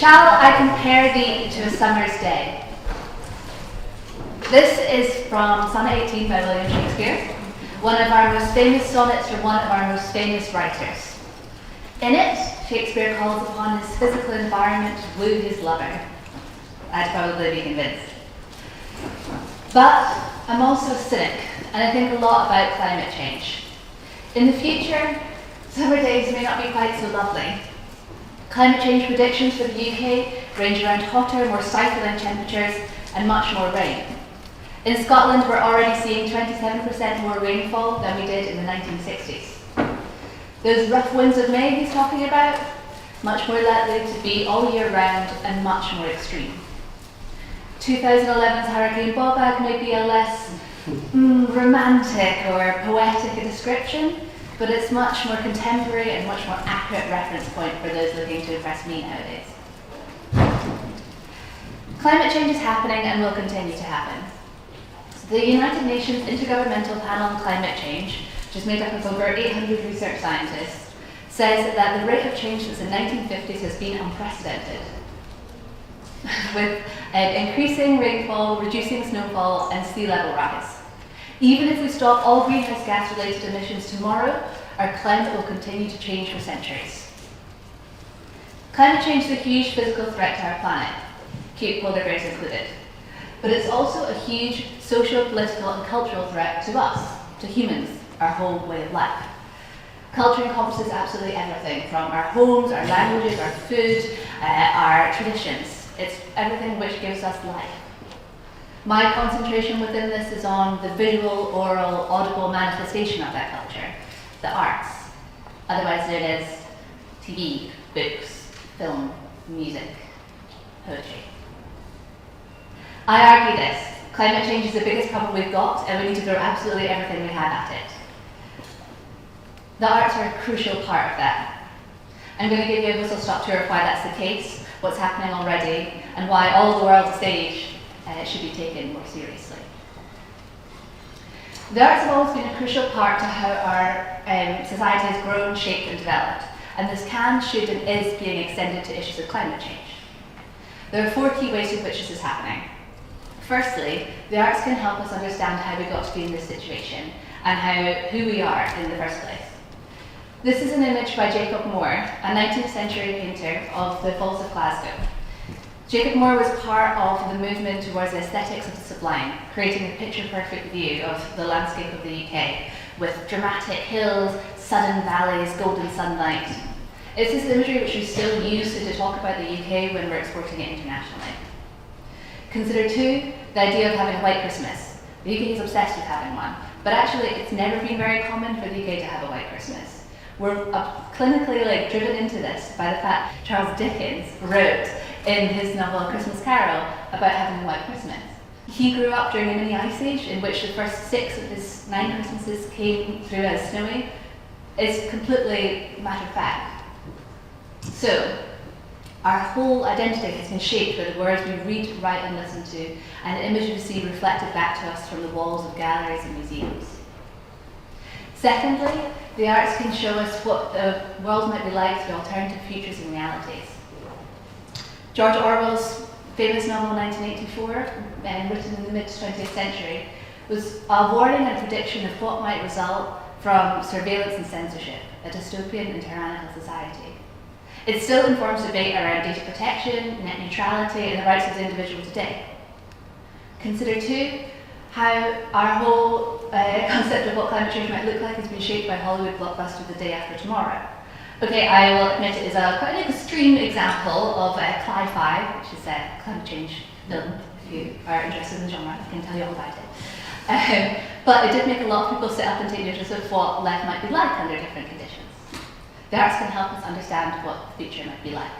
Shall I compare thee to a summer's day? This is from Sonnet 18 by William Shakespeare, one of our most famous sonnets from one of our most famous writers. In it, Shakespeare calls upon his physical environment to woo his lover. I'd probably be convinced. But I'm also a cynic, and I think a lot about climate change. In the future, summer days may not be quite so lovely. Climate change predictions for the UK range around hotter, more stifling temperatures and much more rain. In Scotland, we're already seeing 27% more rainfall than we did in the 1960s. Those rough winds of May he's talking about, much more likely to be all year round and much more extreme. 2011's Hurricane Bobag may be a less romantic or poetic a description, but it's much more contemporary and much more accurate reference point for those looking to impress me nowadays. Climate change is happening and will continue to happen. The United Nations Intergovernmental Panel on Climate Change, which is made up of over 800 research scientists, says that the rate of change since the 1950s has been unprecedented, with increasing rainfall, reducing snowfall, and sea level rise. Even if we stop all greenhouse gas related emissions tomorrow, our climate will continue to change for centuries. Climate change is a huge physical threat to our planet, cute polar bears included. But it's also a huge social, political, and cultural threat to us, to humans, our whole way of life. Culture encompasses absolutely everything, from our homes, our languages, our food, our traditions. It's everything which gives us life. My concentration within this is on the visual, oral, audible manifestation of that culture, the arts, otherwise known as TV, books, film, music, poetry. I argue this: climate change is the biggest problem we've got, and we need to throw absolutely everything we have at it. The arts are a crucial part of that. I'm going to give you a whistle-stop tour of why that's the case, what's happening already, and why all the world's stage should be taken more seriously. The arts have always been a crucial part to how our society has grown, shaped, and developed, and this can, should, and is being extended to issues of climate change. There are 4 key ways in which this is happening. Firstly, the arts can help us understand how we got to be in this situation and who we are in the first place. This is an image by Jacob Moore, a 19th century painter of the Falls of Glasgow. Jacob Moore was part of the movement towards the aesthetics of the sublime, creating a picture-perfect view of the landscape of the UK, with dramatic hills, sudden valleys, golden sunlight. It's this imagery which we still use to talk about the UK when we're exporting it internationally. Consider too, the idea of having a white Christmas. The UK is obsessed with having one, but actually it's never been very common for the UK to have a white Christmas. We're clinically driven into this by the fact Charles Dickens wrote in his novel A Christmas Carol about having a white Christmas. He grew up during a mini ice age in which the first 6 of his 9 Christmases came through as snowy. It's completely matter of fact. So, our whole identity has been shaped by the words we read, write, and listen to, and the images we see reflected back to us from the walls of galleries and museums. Secondly, the arts can show us what the world might be like through alternative futures and realities. George Orwell's famous novel 1984, written in the mid-20th century, was a warning and prediction of what might result from surveillance and censorship, a dystopian and tyrannical society. It still informs debate around data protection, net neutrality, and the rights of the individual today. Consider too how our whole concept of what climate change might look like has been shaped by Hollywood blockbuster The Day After Tomorrow. Okay, I will admit it is quite an extreme example of Cli-Fi, which is a climate change film, if you are interested in the genre, I can tell you all about it. But it did make a lot of people sit up and take notice of what life might be like under different conditions. The arts can help us understand what the future might be like.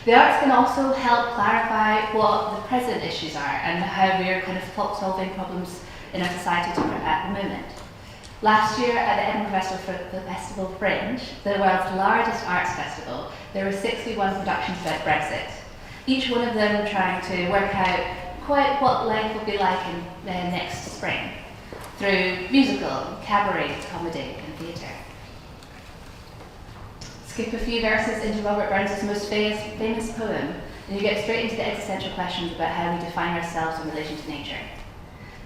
The arts can also help clarify what the present issues are and how we are kind of solving problems in our society at the moment. Last year at the Edinburgh Festival Fringe, the world's largest arts festival, there were 61 productions about Brexit, each one of them trying to work out quite what life will be like in next spring, through musical, cabaret, comedy, and theatre. Skip a few verses into Robert Burns' most famous poem, and you get straight into the existential questions about how we define ourselves in relation to nature.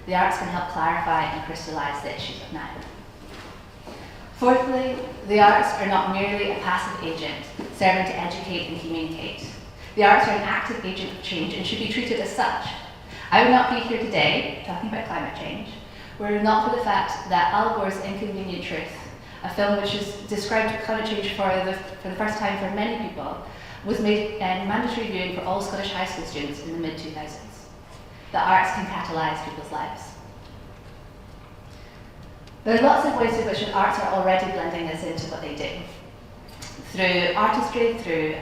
The arts can help clarify and crystallise the issues of now. Fourthly, the arts are not merely a passive agent serving to educate and communicate. The arts are an active agent of change and should be treated as such. I would not be here today talking about climate change were it not for the fact that Al Gore's Inconvenient Truth, a film which has described climate change for the first time for many people, was made mandatory viewing for all Scottish high school students in the mid-2000s. The arts can catalyse people's lives. There are lots of ways in which arts are already blending this into what they do. Through artistry, through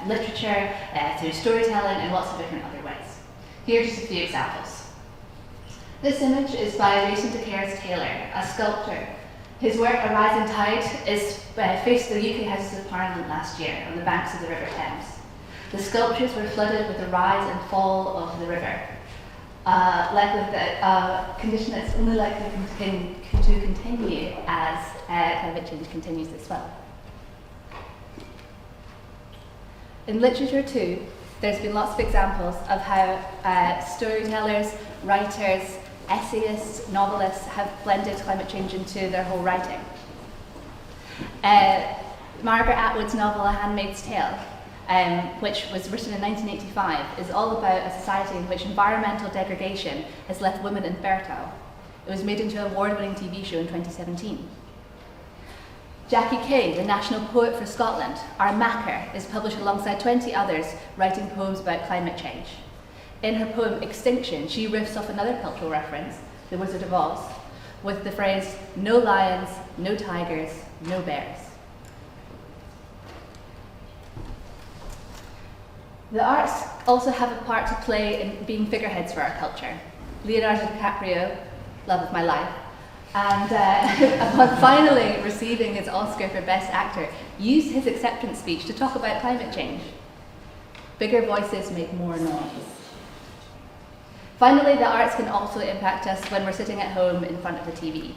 literature, through storytelling, and lots of different other ways. Here are just a few examples. This image is by Jason Taylor, a sculptor. His work, A Rising Tide, faced the UK Houses of Parliament last year on the banks of the River Thames. The sculptures were flooded with the rise and fall of the river, a condition that's only likely to continue as climate change continues as well. In literature too, there's been lots of examples of how storytellers, writers, essayists, novelists have blended climate change into their whole writing. Margaret Atwood's novel A Handmaid's Tale, which was written in 1985, is all about a society in which environmental degradation has left women infertile. It was made into an award-winning TV show in 2017. Jackie King, the national poet for Scotland, Our Macker, is published alongside 20 others writing poems about climate change. In her poem Extinction, she riffs off another cultural reference, The Wizard of Oz, with the phrase, no lions, no tigers, no bears. The arts also have a part to play in being figureheads for our culture. Leonardo DiCaprio, love of my life, and upon finally receiving his Oscar for Best Actor, used his acceptance speech to talk about climate change. Bigger voices make more noise. Finally, the arts can also impact us when we're sitting at home in front of the TV.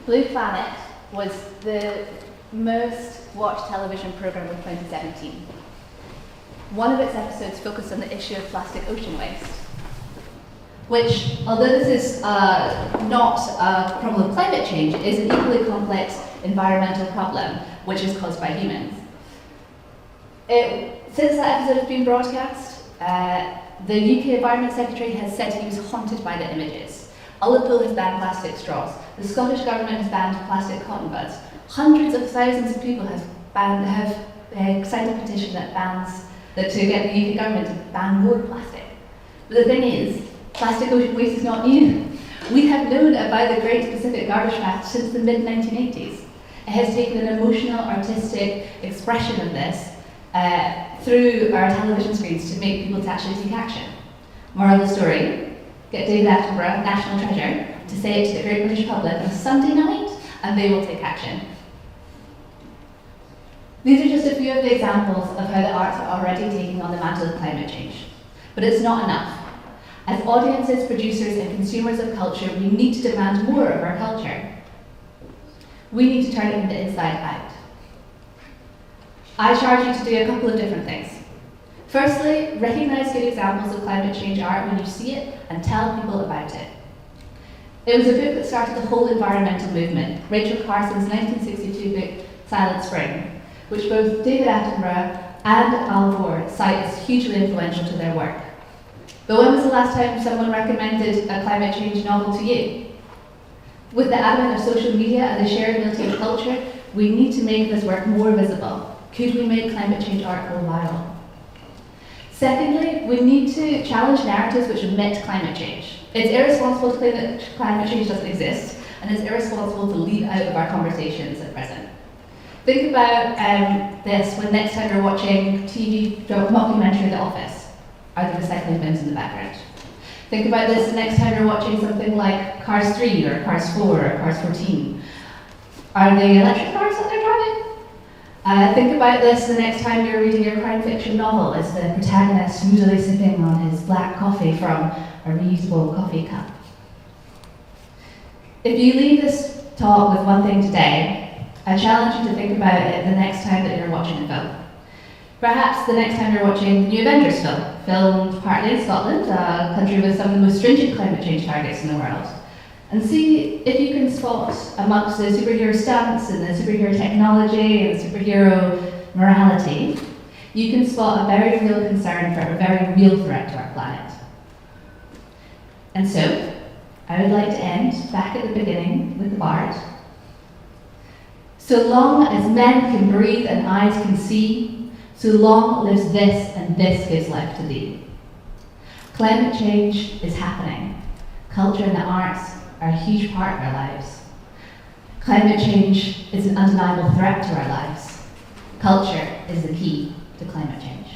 Blue Planet was the most watched television programme of 2017. One of its episodes focused on the issue of plastic ocean waste, which, although this is not a problem of climate change, is an equally complex environmental problem which is caused by humans. Since that episode has been broadcast, the UK Environment Secretary has said he was haunted by the images. Ullapool has banned plastic straws. The Scottish Government has banned plastic cotton buds. Hundreds of thousands of people have signed a petition to get the UK Government to ban more plastic. But the thing is, plastic ocean waste is not new. We have known about the Great Pacific Garbage Patch since the mid-1980s. It has taken an emotional, artistic expression of this through our television screens to make people to actually take action. Moral of the story, get David Attenborough, national treasure, to say it to the great British public on a Sunday night, and they will take action. These are just a few of the examples of how the arts are already taking on the mantle of climate change. But it's not enough. As audiences, producers, and consumers of culture, we need to demand more of our culture. We need to turn it from the inside out. I charge you to do a couple of different things. Firstly, recognise good examples of climate change art when you see it and tell people about it. It was a book that started the whole environmental movement, Rachel Carson's 1962 book, Silent Spring, which both David Attenborough and Al Gore cite as hugely influential to their work. But when was the last time someone recommended a climate change novel to you? With the advent of social media and the shareability of culture, we need to make this work more visible. Could we make climate change art go viral? Secondly, we need to challenge narratives which omit climate change. It's irresponsible to claim that climate change doesn't exist, and it's irresponsible to leave out of our conversations at present. Think about this when next time you're watching TV documentary The Office. Are the recycling bins in the background? Think about this the next time you're watching something like Cars 3 or Cars 4 or Cars 14. Are they electric cars that they're driving? Think about this the next time you're reading your crime fiction novel as the protagonist moodily sipping on his black coffee from a reusable coffee cup. If you leave this talk with one thing today, I challenge you to think about it the next time that you're watching a film. Perhaps the next time you're watching the new Avengers film, filmed partly in Scotland, a country with some of the most stringent climate change targets in the world, and see if you can spot amongst the superhero stunts and the superhero technology and the superhero morality, you can spot a very real concern for a very real threat to our planet. And so, I would like to end back at the beginning with the bard. So long as men can breathe and eyes can see, so long lives this and this gives life to thee. Climate change is happening. Culture and the arts are a huge part of our lives. Climate change is an undeniable threat to our lives. Culture is the key to climate change.